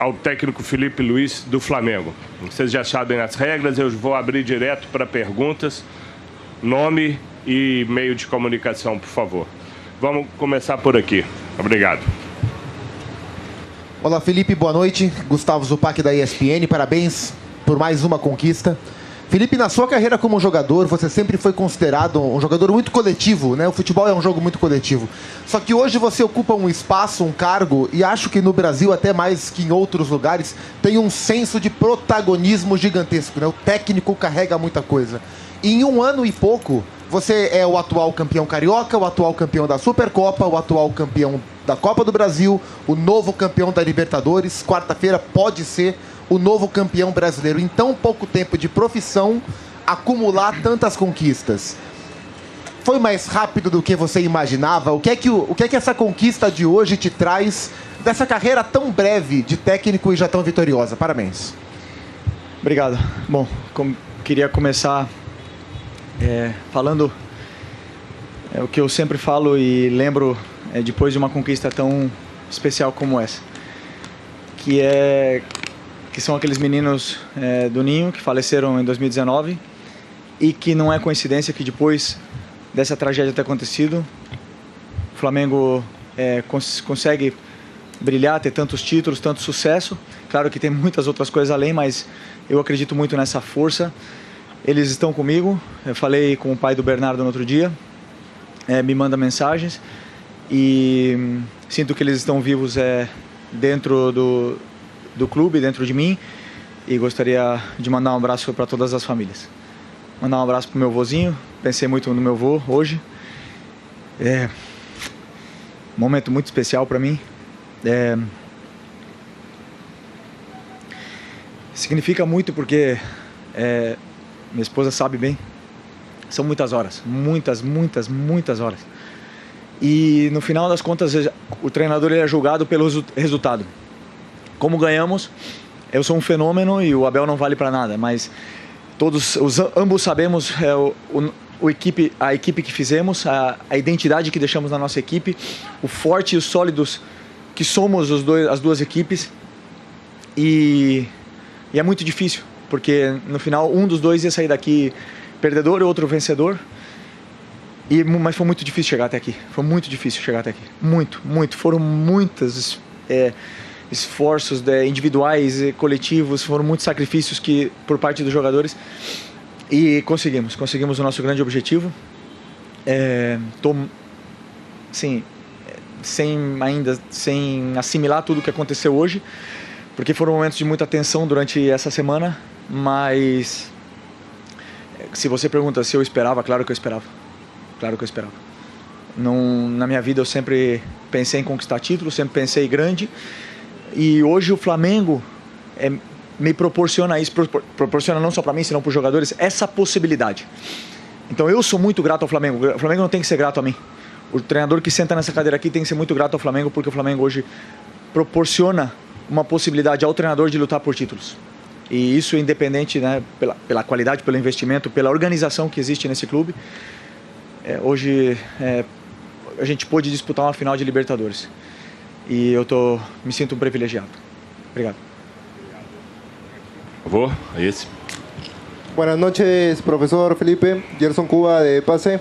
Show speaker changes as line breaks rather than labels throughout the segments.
ao técnico Felipe Luiz do Flamengo. Vocês já sabem as regras, eu vou abrir direto para perguntas. Nome e meio de comunicação, por favor. Vamos começar por aqui. Obrigado.
Olá, Felipe, boa noite. Gustavo Zupac da ESPN, parabéns por mais uma conquista. Felipe, na sua carreira como jogador, você sempre foi considerado um jogador muito coletivo, né? O futebol é um jogo muito coletivo. Só que hoje você ocupa um espaço, um cargo, e acho que no Brasil, até mais que em outros lugares, tem um senso de protagonismo gigantesco, né? O técnico carrega muita coisa. E em 1 ano e pouco, você é o atual campeão carioca, o atual campeão da Supercopa, o atual campeão da Copa do Brasil, o novo campeão da Libertadores. Quarta-feira pode ser o novo campeão brasileiro. Em tão pouco tempo de profissão, acumular tantas conquistas. Foi mais rápido do que você imaginava? O que é que essa conquista de hoje te traz dessa carreira tão breve de técnico e já tão vitoriosa? Parabéns.
Obrigado. Bom, queria começar falando o que eu sempre falo e lembro depois de uma conquista tão especial como essa, que são aqueles meninos do Ninho que faleceram em 2019 e que não é coincidência que depois dessa tragédia ter acontecido, o Flamengo consegue brilhar, ter tantos títulos, tanto sucesso. Claro que tem muitas outras coisas além, mas eu acredito muito nessa força. Eles estão comigo. Eu falei com o pai do Bernardo no outro dia, me manda mensagens e sinto que eles estão vivos dentro do clube, dentro de mim, e gostaria de mandar um abraço para todas as famílias. Mandar um abraço para o meu vozinho, pensei muito no meu vô hoje. Um momento muito especial para mim. Significa muito porque minha esposa sabe bem, são muitas horas, muitas horas. E no final das contas, o treinador ele é julgado pelo resultado. Como ganhamos, eu sou um fenômeno e o Abel não vale para nada, mas ambos sabemos a equipe que fizemos, a identidade que deixamos na nossa equipe, o forte e os sólidos que somos as duas equipes. E é muito difícil, porque no final um dos dois ia sair daqui perdedor e outro vencedor. Mas foi muito difícil chegar até aqui. Foi muito difícil chegar até aqui. Muito. Foram muitos esforços individuais e coletivos, foram muitos sacrifícios por parte dos jogadores. E conseguimos o nosso grande objetivo. Sem assimilar tudo o que aconteceu hoje, porque foram momentos de muita tensão durante essa semana, mas se você pergunta se eu esperava, claro que eu esperava. Na minha vida eu sempre pensei em conquistar títulos, sempre pensei grande, e hoje o Flamengo me proporciona isso, proporciona não só para mim, senão para os jogadores, essa possibilidade. Então eu sou muito grato ao Flamengo. O Flamengo não tem que ser grato a mim. O treinador que senta nessa cadeira aqui tem que ser muito grato ao Flamengo, porque o Flamengo hoje proporciona uma possibilidade ao treinador de lutar por títulos. E isso independente, né, pela qualidade, pelo investimento, pela organização que existe nesse clube. Hoje a gente pôde disputar uma final de Libertadores. E me sinto um privilegiado. Obrigado.
Por favor, é esse.
Buenas noches, profesor Felipe. Gerson Cuba de Pase.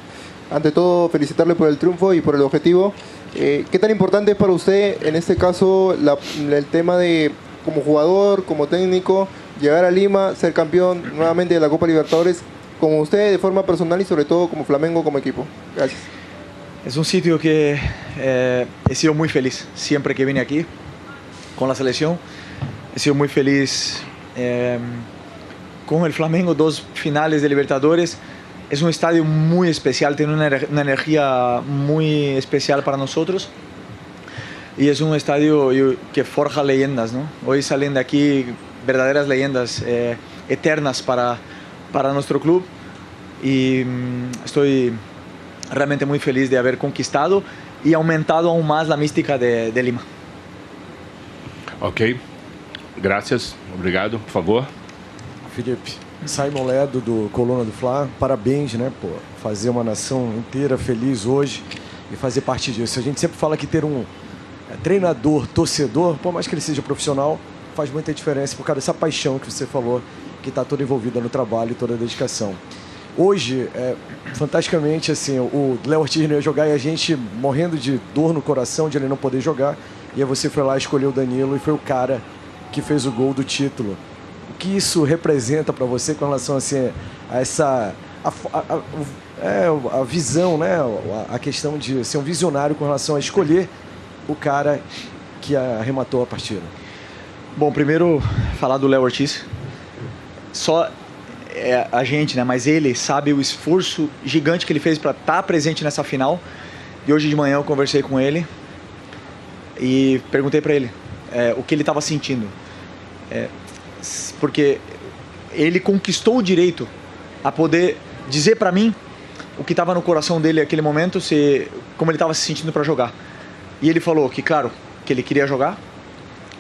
Ante todo, felicitarle por el triunfo y por el objetivo. ¿Qué tan importante es para usted, en este caso, el tema de, como jugador, como técnico, llegar a Lima, ser campeón nuevamente de la Copa Libertadores, como usted de forma personal y sobre todo como Flamengo, como equipo? Gracias.
Es un sitio que he sido muy feliz siempre que vine aquí con la selección. He sido muy feliz con el Flamengo, 2 finales de Libertadores. Es un estadio muy especial, tiene una energía muy especial para nosotros. Y es un estadio que forja leyendas, ¿no? Hoy salen de aquí verdaderas leyendas eternas para nuestro club. Y estoy realmente muy feliz de haber conquistado y aumentado aún más la mística de Lima.
Ok. Gracias. Obrigado. Por favor.
Felipe, Simon Ledo, do Coluna do Fla, parabéns, né, pô, fazer uma nação inteira feliz hoje e fazer parte disso. A gente sempre fala que ter um treinador, torcedor, por mais que ele seja profissional, faz muita diferença por causa dessa paixão que você falou, que está toda envolvida no trabalho e toda a dedicação. Hoje, fantasticamente, assim, o Léo Ortiz não ia jogar e a gente morrendo de dor no coração de ele não poder jogar. E aí você foi lá, escolheu o Danilo e foi o cara que fez o gol do título. O que isso representa para você com relação assim, a essa a visão, né? A questão de ser um visionário com relação a escolher o cara que arrematou a partida?
Bom, primeiro falar do Léo Ortiz. Só a gente, né? Mas ele sabe o esforço gigante que ele fez para estar presente nessa final. E hoje de manhã eu conversei com ele e perguntei para ele o que ele estava sentindo. Porque ele conquistou o direito a poder dizer para mim o que estava no coração dele naquele momento, como ele estava se sentindo para jogar. E ele falou que, claro, que ele queria jogar,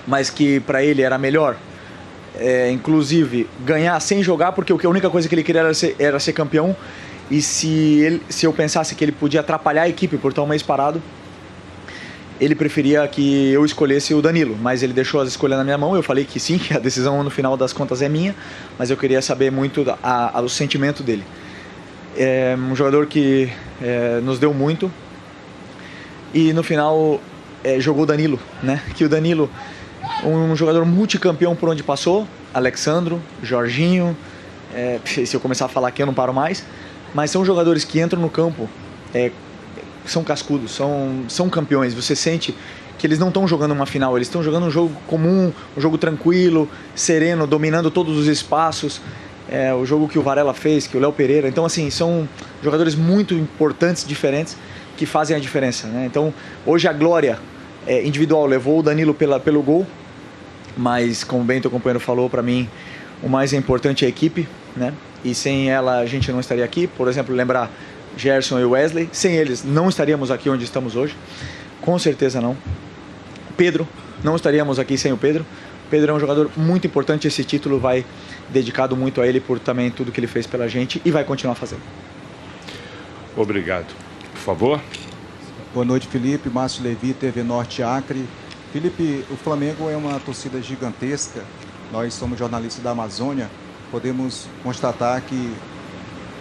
mas que para ele era melhor, inclusive, ganhar sem jogar, porque a única coisa que ele queria era ser campeão. E se eu pensasse que ele podia atrapalhar a equipe por estar um mês parado, ele preferia que eu escolhesse o Danilo, mas ele deixou as escolhas na minha mão. Eu falei que sim, que a decisão no final das contas é minha, mas eu queria saber muito o sentimento dele. É um jogador que nos deu muito e no final jogou o Danilo, né? Que o Danilo, um jogador multicampeão por onde passou, Alexandro, Jorginho, se eu começar a falar aqui eu não paro mais, mas são jogadores que entram no campo, são cascudos, são campeões. Você sente que eles não estão jogando uma final, eles estão jogando um jogo comum, um jogo tranquilo, sereno, dominando todos os espaços. O jogo que o Varela fez, que o Léo Pereira. Então, assim, são jogadores muito importantes, diferentes, que fazem a diferença, né? Então, hoje a glória individual levou o Danilo pelo gol, mas, como bem teu companheiro falou, para mim, o mais importante é a equipe, né? E sem ela a gente não estaria aqui. Por exemplo, lembrar Gerson e Wesley, sem eles não estaríamos aqui onde estamos hoje, com certeza não. Pedro, não estaríamos aqui sem o Pedro. Pedro é um jogador muito importante, esse título vai dedicado muito a ele por também tudo que ele fez pela gente e vai continuar fazendo.
Obrigado. Por favor.
Boa noite, Felipe. Márcio Levi, TV Norte Acre. Felipe, o Flamengo é uma torcida gigantesca. Nós somos jornalistas da Amazônia. Podemos constatar que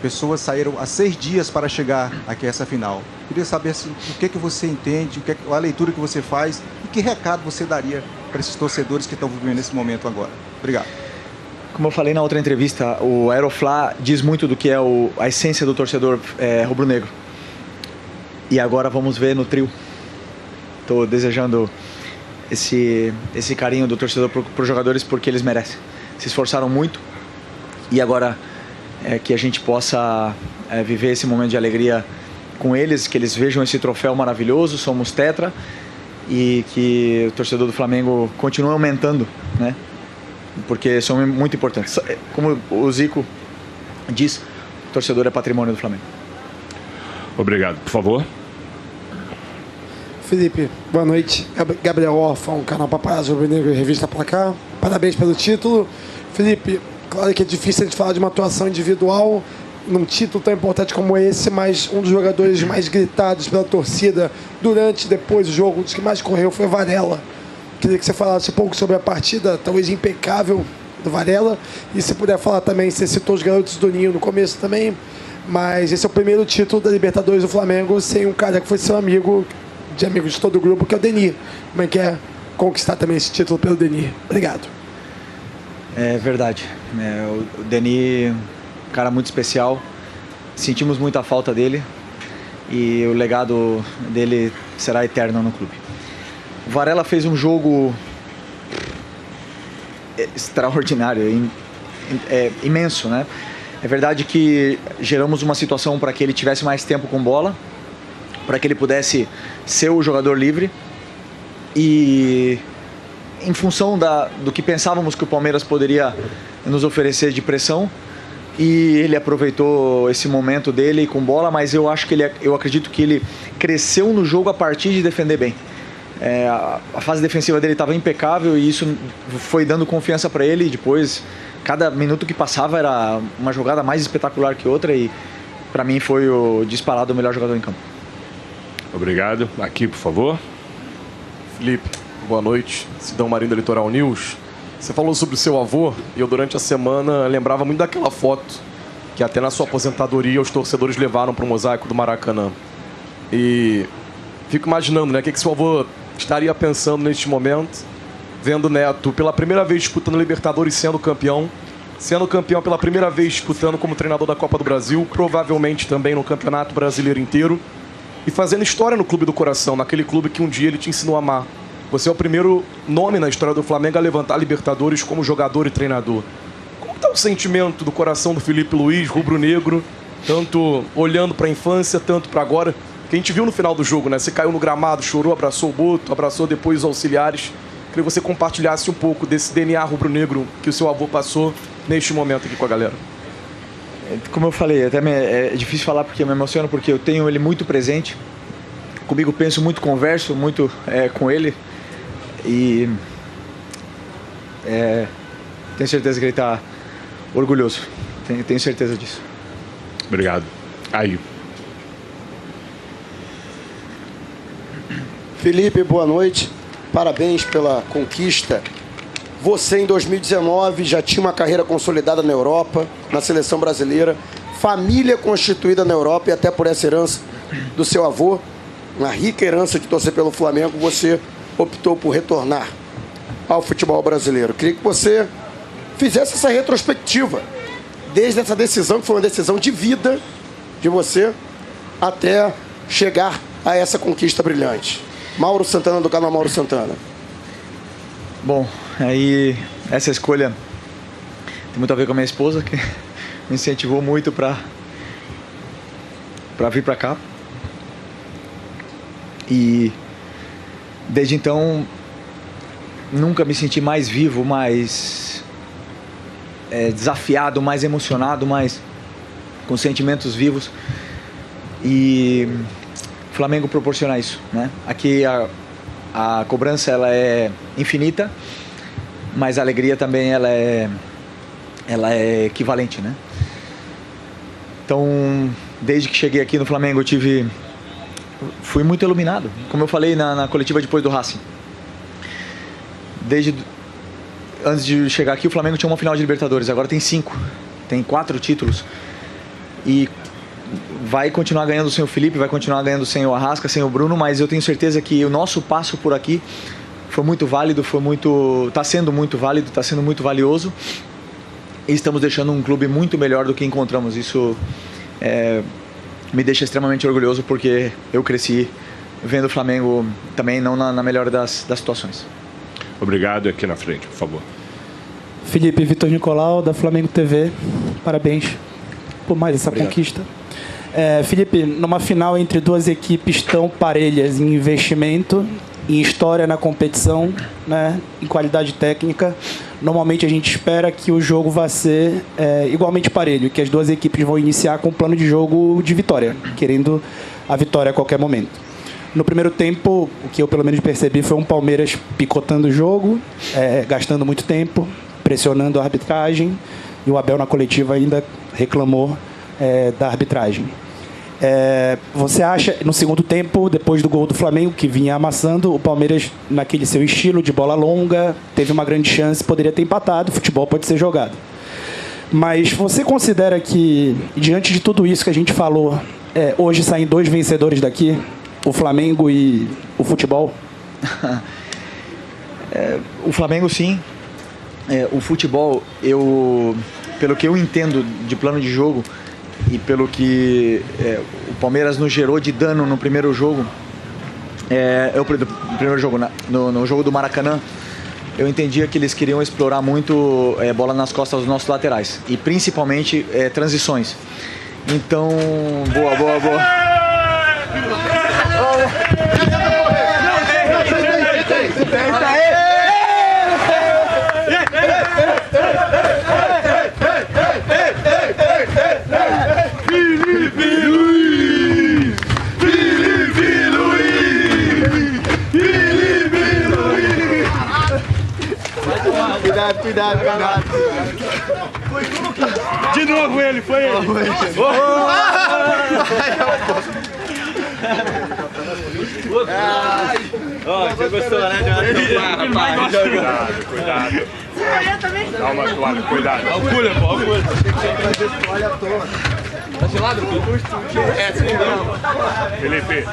pessoas saíram há 6 dias para chegar aqui a essa final. Queria saber o que você entende, a leitura que você faz e que recado você daria para esses torcedores que estão vivendo esse momento agora. Obrigado.
Como eu falei na outra entrevista, o Aeroflá diz muito do que é a essência do torcedor rubro-negro. E agora vamos ver no trio. Estou desejando esse carinho do torcedor para os jogadores porque eles merecem. Se esforçaram muito e agora que a gente possa viver esse momento de alegria com eles, que eles vejam esse troféu maravilhoso, somos tetra, e que o torcedor do Flamengo continue aumentando, né? Porque são muito importantes. Como o Zico diz, o torcedor é patrimônio do Flamengo.
Obrigado. Por favor.
Felipe, boa noite. Gabriel Orfão, canal Paparazzo Rubro-Negro e Revista Placar. Parabéns pelo título. Felipe, claro que é difícil a gente falar de uma atuação individual num título tão importante como esse, mas um dos jogadores mais gritados pela torcida durante e depois do jogo, um dos que mais correu foi o Varela. Queria que você falasse um pouco sobre a partida, talvez impecável, do Varela. E se puder falar também, você citou os garotos do Ninho no começo também, mas esse é o primeiro título da Libertadores do Flamengo sem um cara que foi seu amigo, de amigo de todo o grupo, que é o Denis. Como é que é conquistar também esse título pelo Denis? Obrigado.
É verdade. O Denis, um cara muito especial. Sentimos muita falta dele e o legado dele será eterno no clube. O Varela fez um jogo extraordinário, imenso, né? É verdade que geramos uma situação para que ele tivesse mais tempo com bola, para que ele pudesse ser o jogador livre e em função do que pensávamos que o Palmeiras poderia nos oferecer de pressão, e ele aproveitou esse momento dele com bola, mas eu acredito que ele cresceu no jogo a partir de defender bem. A fase defensiva dele estava impecável e isso foi dando confiança para ele. Depois, cada minuto que passava era uma jogada mais espetacular que outra e para mim foi o disparado o melhor jogador em campo.
Obrigado. Aqui, por favor.
Felipe, boa noite. Sidão Marinho da Litoral News.
Você falou sobre o seu avô, e eu durante a semana lembrava muito daquela foto que até na sua aposentadoria os torcedores levaram para o mosaico do Maracanã. E fico imaginando, né, o que seu avô estaria pensando neste momento, vendo o neto pela primeira vez disputando Libertadores sendo campeão pela primeira vez disputando como treinador da Copa do Brasil, provavelmente também no Campeonato Brasileiro inteiro, e fazendo história no Clube do Coração, naquele clube que um dia ele te ensinou a amar. Você é o primeiro nome na história do Flamengo a levantar Libertadores como jogador e treinador. Como está o sentimento do coração do Filipe Luís, rubro-negro, tanto olhando para a infância, tanto para agora? Que a gente viu no final do jogo, né? Você caiu no gramado, chorou, abraçou o Boto, abraçou depois os auxiliares. Queria que você compartilhasse um pouco desse DNA rubro-negro que o seu avô passou neste momento aqui com a galera.
Como eu falei, até é difícil falar porque eu me emociono, porque eu tenho ele muito presente. Comigo penso muito, converso muito com ele. E tenho certeza que ele está orgulhoso. Tenho certeza disso.
Obrigado. Aí.
Felipe, boa noite. Parabéns pela conquista. Você, em 2019, já tinha uma carreira consolidada na Europa, na seleção brasileira, família constituída na Europa, e até por essa herança do seu avô, uma rica herança de torcer pelo Flamengo, você optou por retornar ao futebol brasileiro. Queria que você fizesse essa retrospectiva, desde essa decisão, que foi uma decisão de vida de você, até chegar a essa conquista brilhante. Mauro Santana, do canal Mauro Santana.
Bom, aí essa escolha tem muito a ver com a minha esposa, que me incentivou muito para vir para cá. E desde então nunca me senti mais vivo, mais desafiado, mais emocionado, mais com sentimentos vivos. E o Flamengo proporciona isso, né? Aqui a cobrança ela é infinita, mas a alegria também ela é equivalente, né? Então, desde que cheguei aqui no Flamengo, fui muito iluminado, como eu falei na coletiva depois do Racing. Antes de chegar aqui, o Flamengo tinha uma final de Libertadores, agora tem 5, tem 4 títulos. E vai continuar ganhando sem o Felipe, vai continuar ganhando sem o Arrasca, sem o Bruno, mas eu tenho certeza que o nosso passo por aqui foi muito válido, está sendo muito válido, está sendo muito valioso, e estamos deixando um clube muito melhor do que encontramos. Isso me deixa extremamente orgulhoso, porque eu cresci vendo o Flamengo também não na melhor das situações.
Obrigado. Aqui na frente, por favor.
Felipe, Vitor Nicolau, da Flamengo TV. Parabéns por mais essa conquista. Felipe, numa final entre duas equipes tão parelhas em investimento, em história na competição, né, em qualidade técnica, normalmente a gente espera que o jogo vá ser igualmente parelho, que as duas equipes vão iniciar com um plano de jogo de vitória, querendo a vitória a qualquer momento. No primeiro tempo, o que eu pelo menos percebi foi um Palmeiras picotando o jogo, gastando muito tempo, pressionando a arbitragem, e o Abel na coletiva ainda reclamou da arbitragem. Você acha, no segundo tempo, depois do gol do Flamengo, que vinha amassando, o Palmeiras, naquele seu estilo de bola longa, teve uma grande chance, poderia ter empatado, o futebol pode ser jogado. Mas você considera que, diante de tudo isso que a gente falou, hoje saem 2 vencedores daqui, o Flamengo e o futebol?
O Flamengo, sim. O futebol, pelo que eu entendo de plano de jogo e pelo que o Palmeiras nos gerou de dano no primeiro jogo, primeiro jogo, no jogo do Maracanã, eu entendia que eles queriam explorar muito bola nas costas dos nossos laterais e principalmente transições. Então, boa.
Cuidado.
De novo ele, foi ele.
Você gostou, né? Cuidado.
Dá uma toalha, cuidado. Dá o cooler, pô, o cooler. Tá gelado, Felipe? É, sim, não. Felipe.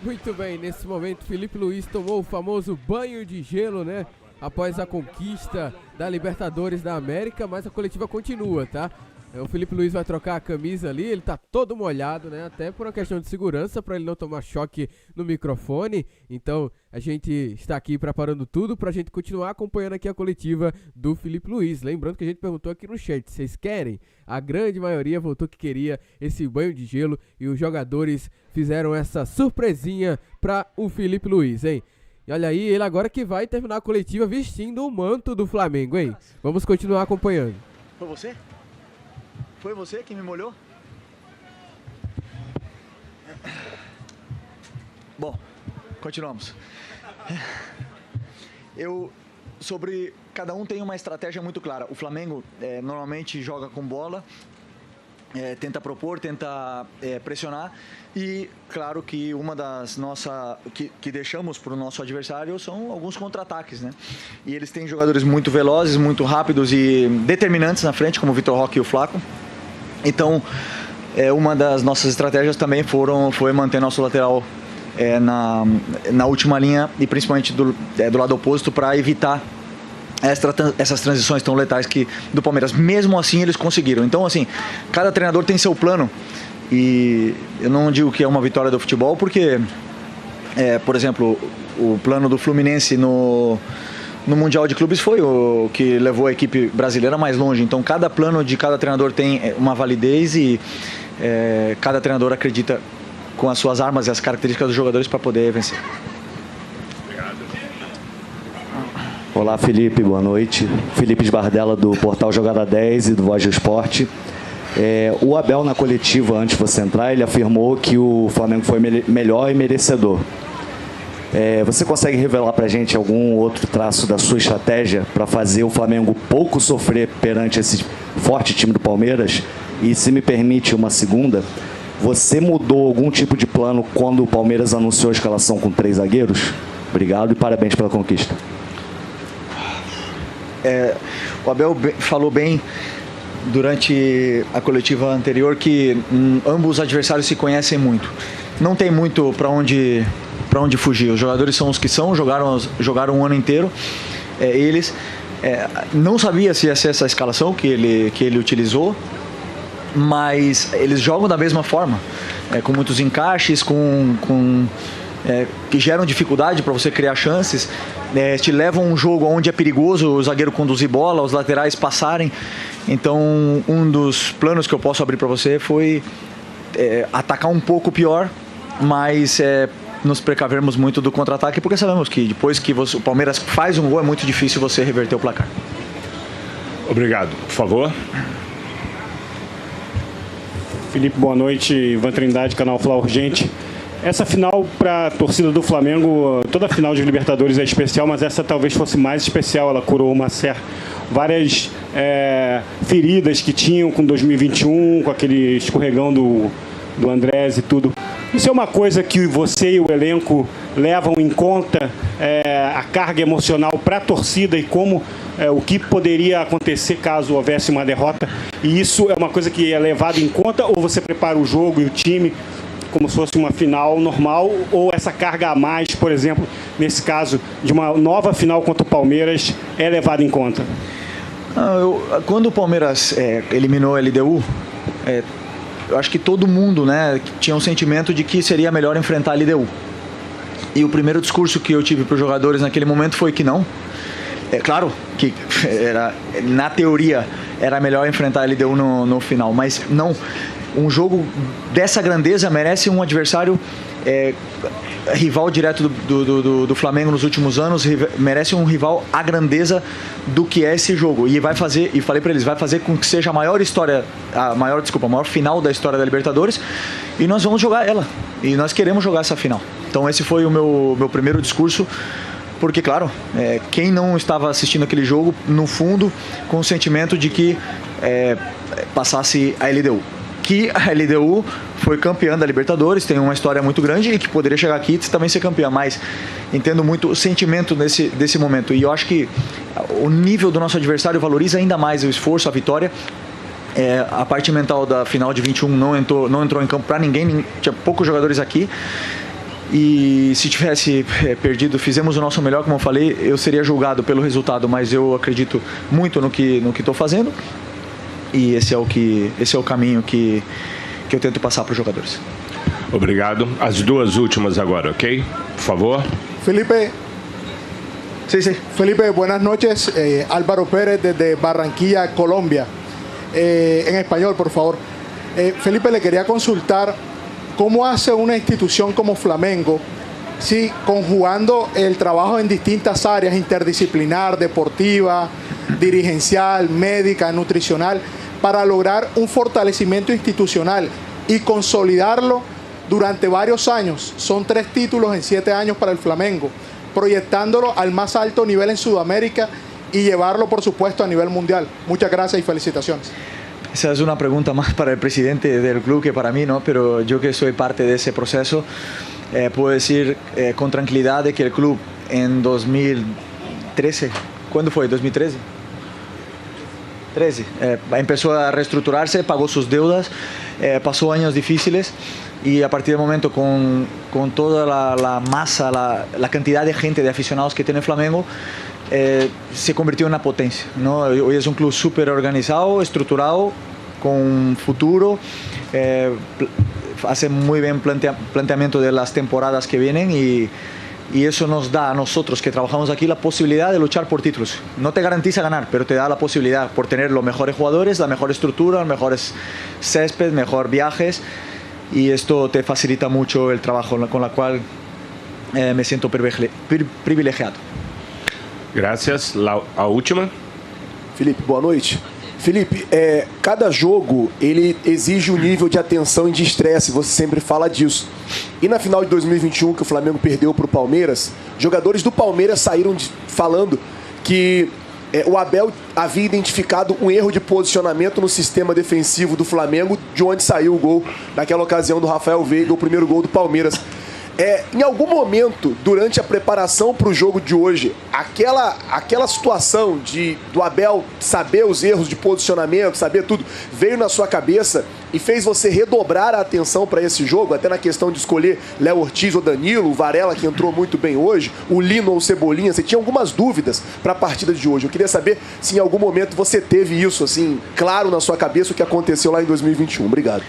Muito bem, nesse momento Filipe Luís tomou o famoso banho de gelo, né? Após a conquista da Libertadores da América, mas a coletiva continua, tá? O Filipe Luís vai trocar a camisa ali, ele tá todo molhado, né? Até por uma questão de segurança, para ele não tomar choque no microfone. Então, a gente está aqui preparando tudo pra gente continuar acompanhando aqui a coletiva do Filipe Luís. Lembrando que a gente perguntou aqui no chat, vocês querem? A grande maioria votou que queria esse banho de gelo e os jogadores fizeram essa surpresinha pra o Filipe Luís, hein? E olha aí, ele agora que vai terminar a coletiva vestindo o manto do Flamengo, hein? Vamos continuar acompanhando.
Foi você? Foi você que me molhou? Bom, continuamos. Sobre cada um tem uma estratégia muito clara. O Flamengo normalmente joga com bola, tenta propor, tenta pressionar e claro que uma das nossas que deixamos para o nosso adversário são alguns contra-ataques, né? E eles têm jogadores muito velozes, muito rápidos e determinantes na frente, como o Vitor Roque e o Flaco. Então, uma das nossas estratégias também foi manter nosso lateral na última linha e principalmente do lado oposto para evitar essas transições tão letais do Palmeiras. Mesmo assim, eles conseguiram. Então, assim, cada treinador tem seu plano e eu não digo que é uma vitória do futebol porque, por exemplo, o plano do Fluminense no Mundial de Clubes foi o que levou a equipe brasileira mais longe. Então, cada plano de cada treinador tem uma validez e cada treinador acredita com as suas armas e as características dos jogadores para poder vencer.
Obrigado.
Olá, Felipe, boa noite. Felipe Esbardella, do portal Jogada 10 e do Voz do Esporte. O Abel, na coletiva, antes de você entrar, ele afirmou que o Flamengo foi melhor e merecedor. Você consegue revelar para a gente algum outro traço da sua estratégia para fazer o Flamengo pouco sofrer perante esse forte time do Palmeiras? E se me permite uma segunda, você mudou algum tipo de plano quando o Palmeiras anunciou a escalação com 3 zagueiros? Obrigado e parabéns pela conquista.
O Abel falou bem durante a coletiva anterior que ambos os adversários se conhecem muito. Não tem muito para onde fugir. Os jogadores são os que são, jogaram um ano inteiro. Eles não sabia se ia ser essa escalação que ele utilizou, mas eles jogam da mesma forma, com muitos encaixes, que geram dificuldade para você criar chances, te levam um jogo onde é perigoso o zagueiro conduzir bola, os laterais passarem. Então, um dos planos que eu posso abrir para você foi atacar um pouco pior, mas nos precavermos muito do contra-ataque, porque sabemos que depois que o Palmeiras faz um gol é muito difícil você reverter o placar.
Obrigado. Por favor.
Felipe, boa noite. Ivan Trindade, canal Fla Urgente. Essa final para a torcida do Flamengo, toda final de Libertadores é especial, mas essa talvez fosse mais especial. Ela curou várias feridas que tinham com 2021, com aquele escorregão do Andrés e tudo. Isso é uma coisa que você e o elenco levam em conta, a carga emocional para a torcida e o que poderia acontecer caso houvesse uma derrota? E isso é uma coisa que é levado em conta, ou você prepara o jogo e o time como se fosse uma final normal, ou essa carga a mais, por exemplo, nesse caso de uma nova final contra o Palmeiras, é levada em conta?
Quando o Palmeiras eliminou a LDU, eu acho que todo mundo, né, tinha um sentimento de que seria melhor enfrentar a LDU. E o primeiro discurso que eu tive para os jogadores naquele momento foi que não. É claro que na teoria era melhor enfrentar a LDU no final, mas não. Um jogo dessa grandeza merece um adversário rival direto do Flamengo nos últimos anos, merece um rival à grandeza do que é esse jogo. E vai fazer, e falei para eles, vai fazer com que seja a maior final da história da Libertadores, e nós vamos jogar ela. E nós queremos jogar essa final. Então esse foi o meu primeiro discurso, porque claro, quem não estava assistindo aquele jogo, no fundo, com o sentimento de que passasse a LDU. que a LDU foi campeã da Libertadores, tem uma história muito grande e que poderia chegar aqui e também ser campeã, mas entendo muito o sentimento desse momento. E eu acho que o nível do nosso adversário valoriza ainda mais o esforço, a vitória. A parte mental da final de 21 não entrou em campo para ninguém, tinha poucos jogadores aqui. E se tivesse perdido, fizemos o nosso melhor, como eu falei, eu seria julgado pelo resultado, mas eu acredito muito no que estou fazendo. E esse é o caminho que eu tento passar para os jogadores.
Obrigado. As duas últimas agora, ok? Por favor.
Felipe.
Sí.
Felipe, buenas noches. Álvaro Pérez desde Barranquilla, Colombia. En español, por favor. Felipe, le quería consultar cómo hace una institución como Flamengo, sí, conjugando el trabajo en distintas áreas, interdisciplinar, deportiva, dirigencial, médica, nutricional, para lograr un fortalecimiento institucional y consolidarlo durante varios años. Son 3 títulos en 7 años para el Flamengo, proyectándolo al más alto nivel en Sudamérica y llevarlo, por supuesto, a nivel mundial. Muchas gracias y felicitaciones.
Esa es una pregunta más para el presidente del club que para mí, ¿no? Pero yo que soy parte de ese proceso, puedo decir con tranquilidad de que el club en 2013, ¿cuándo fue? ¿2013? 13. Empezó a reestructurarse, pagó sus deudas, pasó años difíciles y a partir del momento con toda la masa, la cantidad de gente, de aficionados que tiene Flamengo, se convirtió en una potencia, ¿no? Hoy es un club súper organizado, estructurado, con futuro, hace muy bien planteamiento de las temporadas que vienen y eso nos da a nosotros que trabajamos aquí la posibilidad de luchar por títulos. No te garantiza ganar, pero te da la posibilidad por tener los mejores jugadores, la mejor estructura, los mejores césped, mejor viajes, y esto te facilita mucho el trabajo, con la cual me siento privilegiado.
Gracias. A última.
Felipe, boa noite. Felipe, cada jogo ele exige um nível de atenção e de estresse, você sempre fala disso. E na final de 2021, que o Flamengo perdeu para o Palmeiras, jogadores do Palmeiras saíram falando que o Abel havia identificado um erro de posicionamento no sistema defensivo do Flamengo, de onde saiu o gol naquela ocasião do Rafael Veiga, o primeiro gol do Palmeiras. Em algum momento, durante a preparação para o jogo de hoje, aquela situação do Abel saber os erros de posicionamento, saber tudo, veio na sua cabeça e fez você redobrar a atenção para esse jogo, até na questão de escolher Léo Ortiz ou Danilo, o Varela, que entrou muito bem hoje, o Lino ou o Cebolinha. Você tinha algumas dúvidas para a partida de hoje. Eu queria saber se em algum momento você teve isso, assim, claro na sua cabeça, o que aconteceu lá em 2021. Obrigado.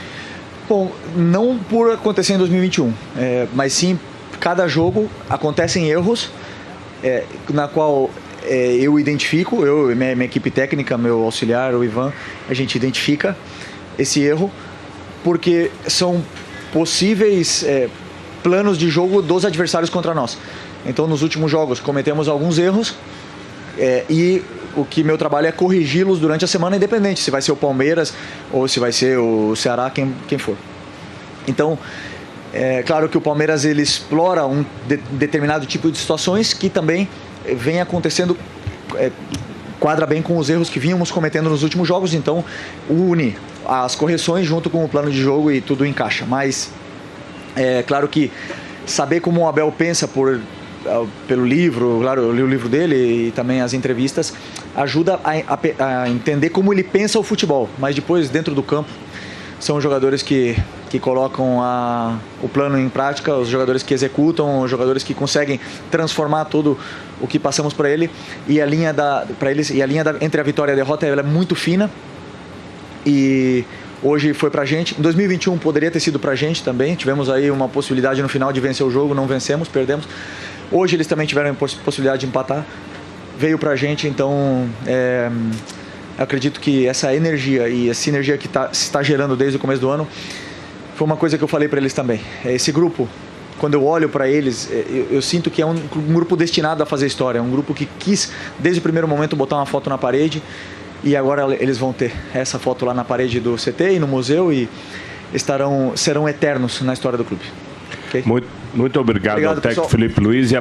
Bom, não por acontecer em 2021, mas sim, cada jogo acontecem erros, na qual eu identifico, minha equipe técnica, meu auxiliar, o Ivan, a gente identifica esse erro, porque são possíveis planos de jogo dos adversários contra nós. Então, nos últimos jogos, cometemos alguns erros e o que meu trabalho é corrigi-los durante a semana, independente se vai ser o Palmeiras ou se vai ser o Ceará, quem for. Então, claro que o Palmeiras ele explora um determinado tipo de situações que também vem acontecendo, quadra bem com os erros que vínhamos cometendo nos últimos jogos, então une as correções junto com o plano de jogo e tudo encaixa. Mas claro que saber como o Abel pensa pelo livro, claro, eu li o livro dele e também as entrevistas, ajuda a entender como ele pensa o futebol, mas depois dentro do campo são os jogadores que colocam o plano em prática, os jogadores que executam, os jogadores que conseguem transformar tudo o que passamos para ele, e a linha entre a vitória e a derrota ela é muito fina, e hoje foi pra gente. Em 2021 poderia ter sido pra gente também, tivemos aí uma possibilidade no final de vencer o jogo, não vencemos, perdemos. Hoje eles também tiveram a possibilidade de empatar, veio pra gente, então acredito que essa energia e a sinergia que se está gerando desde o começo do ano foi uma coisa que eu falei para eles também. Esse grupo, quando eu olho para eles, eu sinto que é um grupo destinado a fazer história, um grupo que quis desde o primeiro momento botar uma foto na parede, e agora eles vão ter essa foto lá na parede do CT e no museu e serão eternos na história do clube. Okay?
Muito obrigado ao técnico
pessoal.
Felipe Luiz.